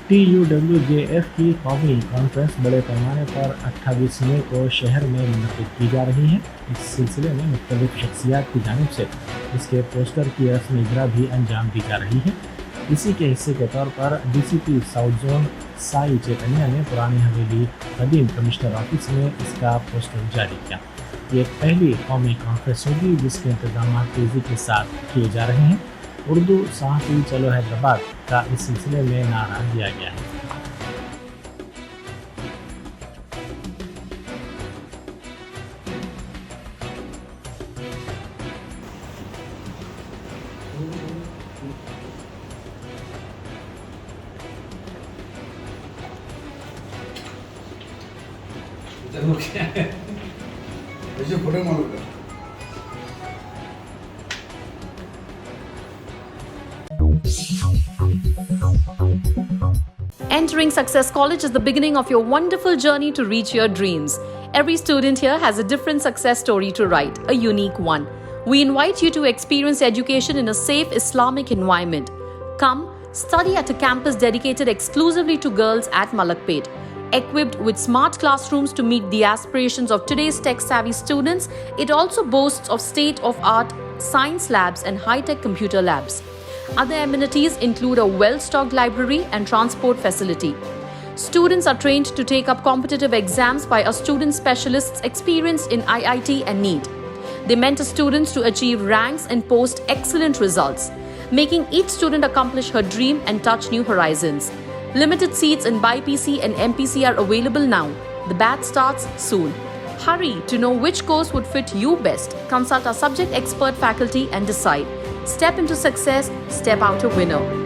TUWJF की कौमी conference बड़े पैमाने पर 28 मई को शहर में मुनक़िद की जा रही है। इस सिलसिले में मुख्तलिफ शख्सियात की जानिब से इसके पोस्टर की रस्मी इजरा भी अंजाम दी जा रही है। इसी के हिस्से के तौर पर DCP साउथ जोन साई चैतन्य ने पुरानी हवेली कदीम कमिश्नर ऑफिस में इसका पोस्टर जारी किया। ये पहली कौमी कॉन्फ्रेंस होगी जिसके इंतजाम तेज़ी के साथ किए जा रहे हैं। उर्दू सहाफ़ी चलो हैदराबाद का इस सिलसिले में नारा दिया गया है। Entering Success College is the beginning of your wonderful journey to reach your dreams. Every student here has a different success story to write, a unique one. We invite you to experience education in a safe Islamic environment. Come, study at a campus dedicated exclusively to girls at Malakpet. Equipped with smart classrooms to meet the aspirations of today's tech-savvy students, it also boasts of state-of-art science labs and high-tech computer labs. Other amenities include a well-stocked library and transport facility. Students are trained to take up competitive exams by our student specialists experienced in IIT and NEET. They mentor students to achieve ranks and post excellent results, making each student accomplish her dream and touch new horizons. Limited seats in BIPC and MPC are available now. The batch starts soon. Hurry to know which course would fit you best. Consult our subject expert faculty and decide. Step into success, step out a winner.